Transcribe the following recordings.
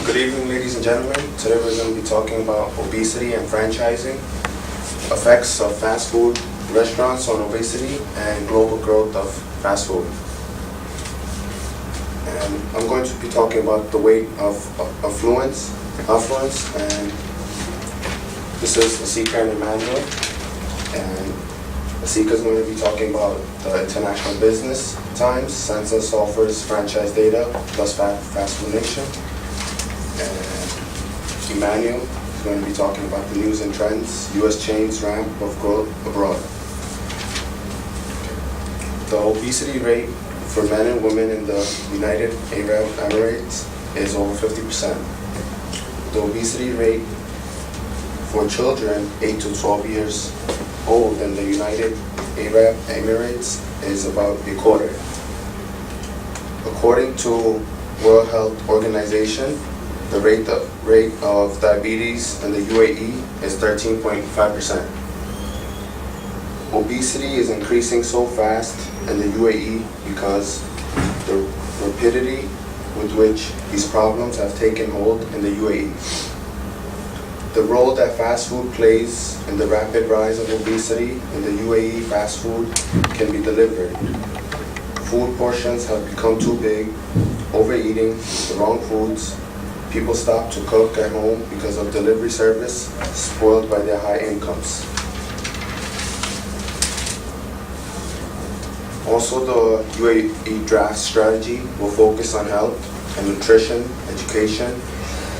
Good evening, ladies and gentlemen. Today we're going to be talking about obesity and franchising, effects of fast food restaurants on obesity, and global growth of fast food. And I'm going to be talking about the weight of affluence, and this is Asika and Emmanuel. And Asika is going to be talking about the International Business Times, Census offers franchise data plus Fast Food Nation. And Emmanuel is going to be talking about the news and trends, U.S. chains ramp of growth abroad. The obesity rate for men and women in the United Arab Emirates is over 50%. The obesity rate for children 8 to 12 years old in the United Arab Emirates is about a quarter. According to World Health Organization, the rate of diabetes in the UAE is 13.5%. Obesity is increasing so fast in the UAE because the rapidity with which these problems have taken hold in the UAE. The role that fast food plays in the rapid rise of obesity in the UAE, fast food can be delivered. Food portions have become too big, overeating, the wrong foods. People stop to cook at home because of delivery service, spoiled by their high incomes. Also, the UAE draft strategy will focus on health and nutrition, education,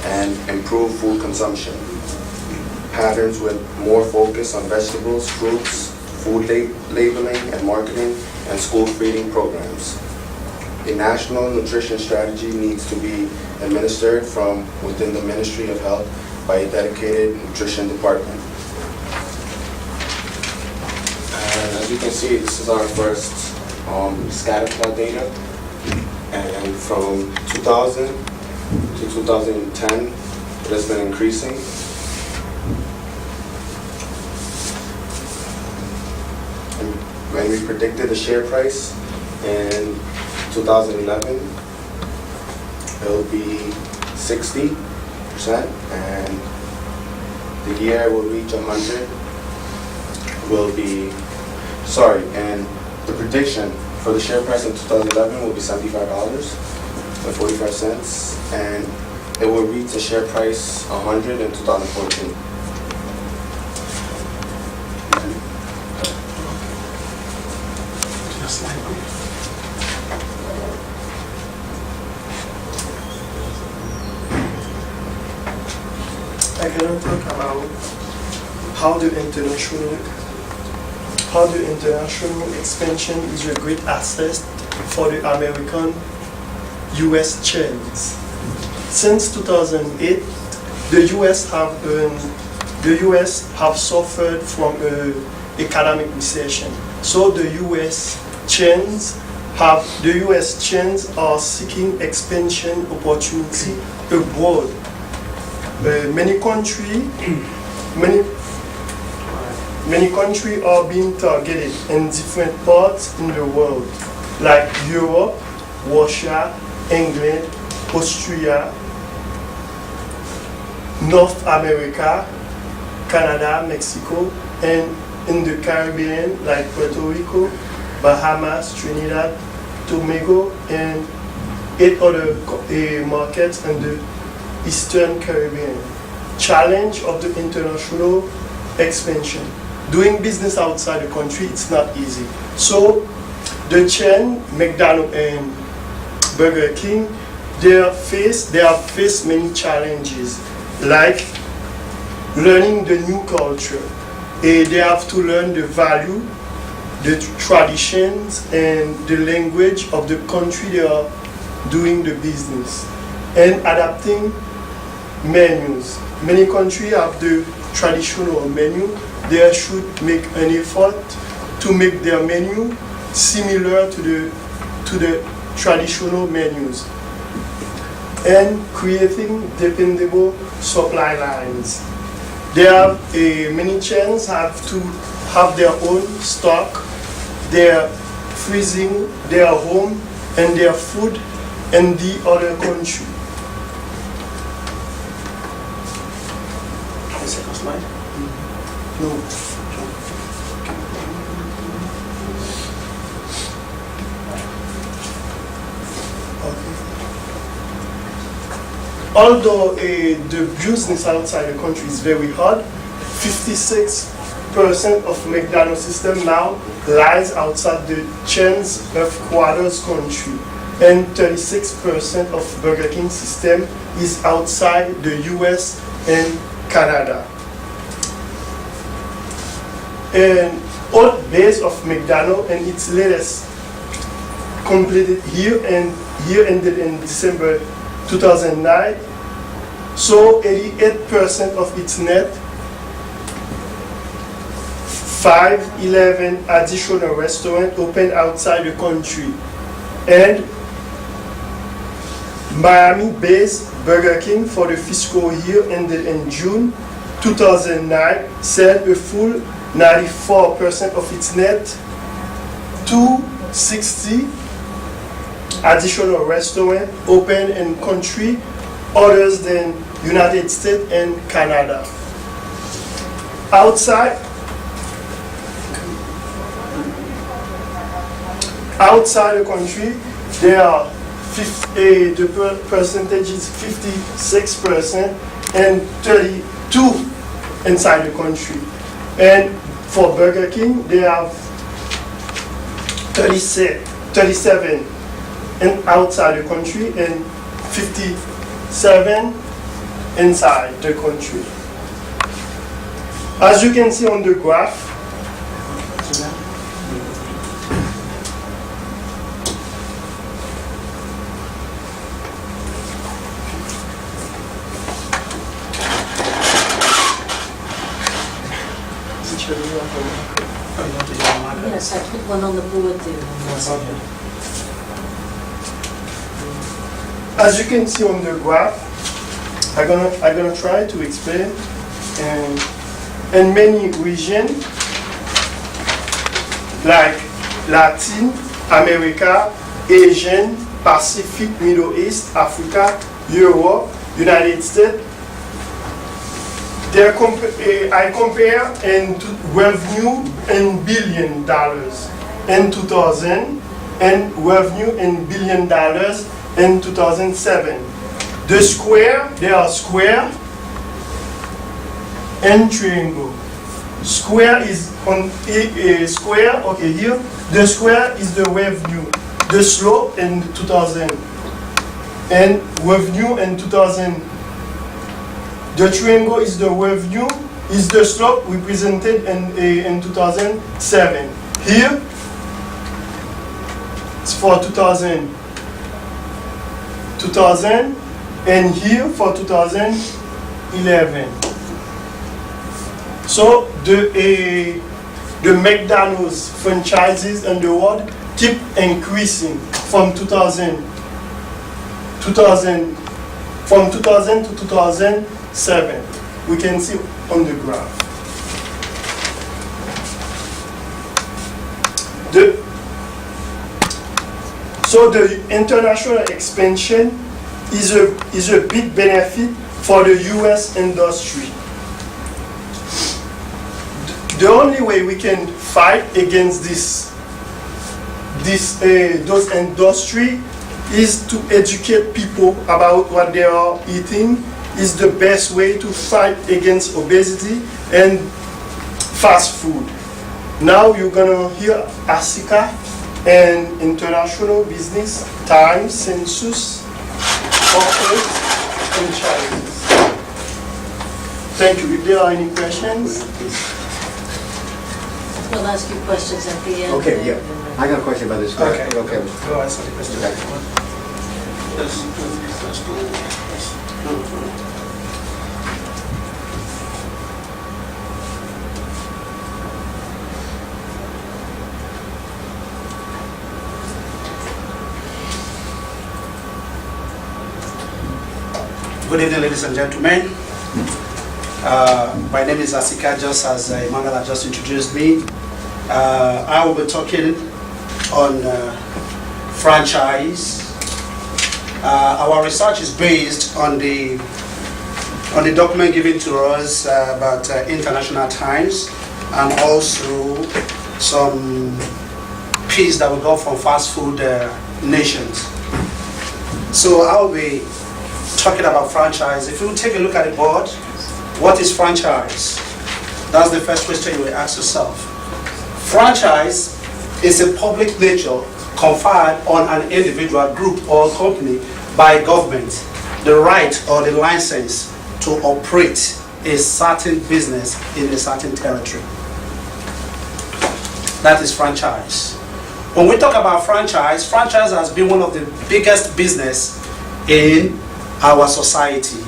and improved food consumption. Patterns with more focus on vegetables, fruits, food labeling and marketing, and school feeding programs. A national nutrition strategy needs to be administered from within the Ministry of Health by a dedicated nutrition department. And as you can see, this is our first scatter plot data. And from 2000 to 2010, it has been increasing. And when we predicted the share price in 2011, it will be 60%, and the year will reach 100. And the prediction for the share price in 2011 will be $75.45, and it will reach a share price 100 in 2014. I'm going to talk about how the international expansion is a great asset for the American U.S. chains. Since 2008, the U.S. have suffered from an economic recession. So the U.S. chains are seeking expansion opportunity abroad. Many countries are being targeted in different parts in the world, like Europe, Russia, England, Austria, North America, Canada, Mexico, and in the Caribbean, like Puerto Rico, Bahamas, Trinidad, Tobago, and 8 other markets in the Eastern Caribbean. Challenge of the international expansion. Doing business outside the country, it's not easy. So the chain, McDonald's and Burger King, they have faced many challenges, like learning the new culture. They have to learn the value, the traditions, and the language of the country they are doing the business, and adapting menus. Many countries have the traditional menu. They should make an effort to make their menu similar to the traditional menus, and creating dependable supply lines. Many chains have to have their own stock, their freezing, their home, and their food in the other country. slide. No. Although the business outside the country is very hard, 56% of McDonald's system now lies outside the chain's headquarters country, and 36% of Burger King system is outside the US and Canada. And all base of McDonald's and its latest completed here ended in December 2009. So 88% of its net, 511 additional restaurants opened outside the country. And Miami-based Burger King for the fiscal year ended in June 2009 said a full 94% of its net, 260 additional restaurants open in country others than United States and Canada. Outside the country, there are the percentage is 56% and 32 inside the country. And for Burger King, they have 37 and outside the country and 57 inside the country. As you can see on the graph, Yes, I put one on the board there. as you can see on the graph, I'm gonna try to explain. And in many regions, like Latin America, Asian, Pacific, Middle East, Africa, Europe, United States, I compare in revenue in $1 billion in 2000 and revenue in $1 billion in 2007. There are square and triangle. Square is on a square, okay, here. The square is the revenue. The slope in 2000 and revenue in 2000. The triangle is the revenue, is the slope represented in 2007. Here, it's for 2000, and here for 2011. So the McDonald's franchises in the world keep increasing from 2000 to 2007. We can see on the graph. So the international expansion is a big benefit for the US industry. The only way we can fight against those industry is to educate people about what they are eating. Is the best way to fight against obesity and fast food. Now you're gonna hear Asika and International Business Times Census corporate and charities. Thank you. If there are any questions. We'll ask you questions at the end. Okay, yeah. I got a question about this. Okay. Okay. Go ask the question. Good evening, ladies and gentlemen. My name is Asika, just as Emmanuel had just introduced me. I will be talking on franchise. Our research is based on the on the document given to us about international times, and also some piece that we got from fast food nations. So I'll be talking about franchise. If you take a look at the board, what is franchise? That's the first question you will ask yourself. Franchise is a public nature conferred on an individual, group, or company by government the right or the license to operate a certain business in a certain territory. That is franchise. When we talk about franchise, franchise has been one of the biggest business in our society,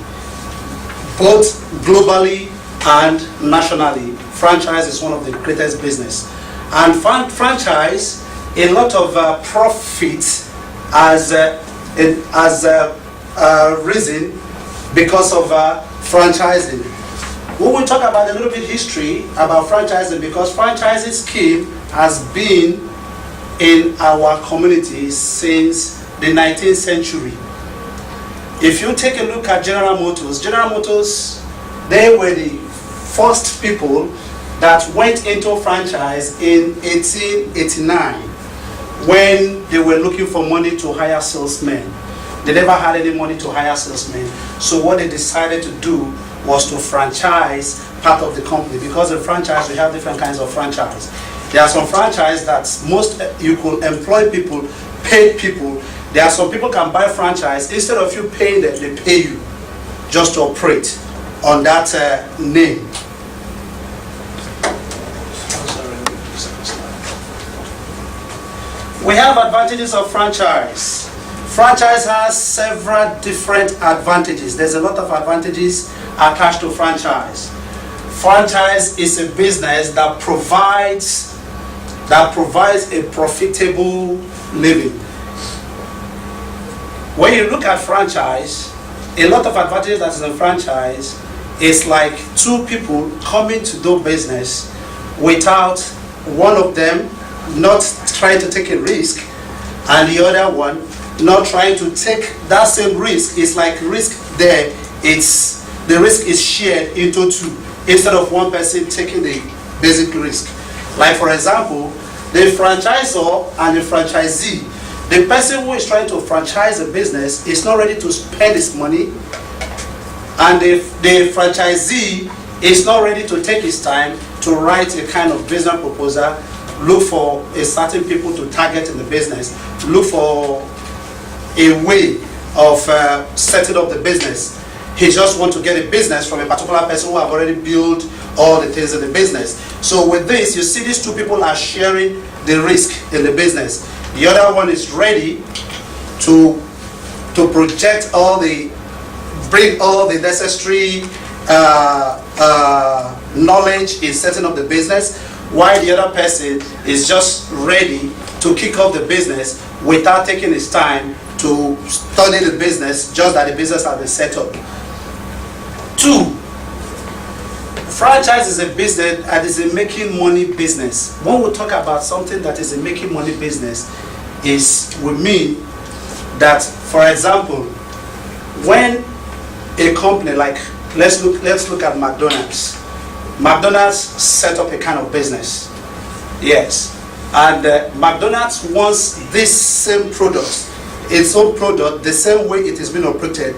both globally and nationally. Franchise is one of the greatest business. And franchise, a lot of profit as reason because of franchising. We will talk about a little bit history about franchising, because franchising scheme has been in our community since the 19th century. If you take a look at General Motors, they were the first people that went into franchise in 1889 when they were looking for money to hire salesmen. They never had any money to hire salesmen. So what they decided to do was to franchise part of the company, because in franchise we have different kinds of franchise. There are some franchise that you could employ people, pay people. There are some people can buy franchise, instead of you paying them, they pay you just to operate on that name. We have advantages of franchise. Franchise has several different advantages. There's a lot of advantages attached to franchise. Franchise is a business that provides a profitable living. When you look at franchise, a lot of advantages that is in franchise is like two people coming to do business without one of them not trying to take a risk and the other one not trying to take that same risk. It's like risk there, the risk is shared into two instead of one person taking the basic risk. Like for example, the franchisor and the franchisee. The person who is trying to franchise a business is not ready to spend his money, and the franchisee is not ready to take his time to write a kind of business proposal, look for a certain people to target in the business, look for a way of setting up the business. He just wants to get a business from a particular person who have already built all the things in the business. So with this, you see these two people are sharing the risk in the business. The other one is ready to project bring all the necessary knowledge in setting up the business, while the other person is just ready to kick off the business without taking his time to study the business, just that the business has been set up. 2, franchise is a business that is a making money business. When we talk about something that is a making money business, we mean that, for example, when a company like, let's look at McDonald's. McDonald's set up a kind of business, yes, and McDonald's wants this same product, its own product, the same way it has been operated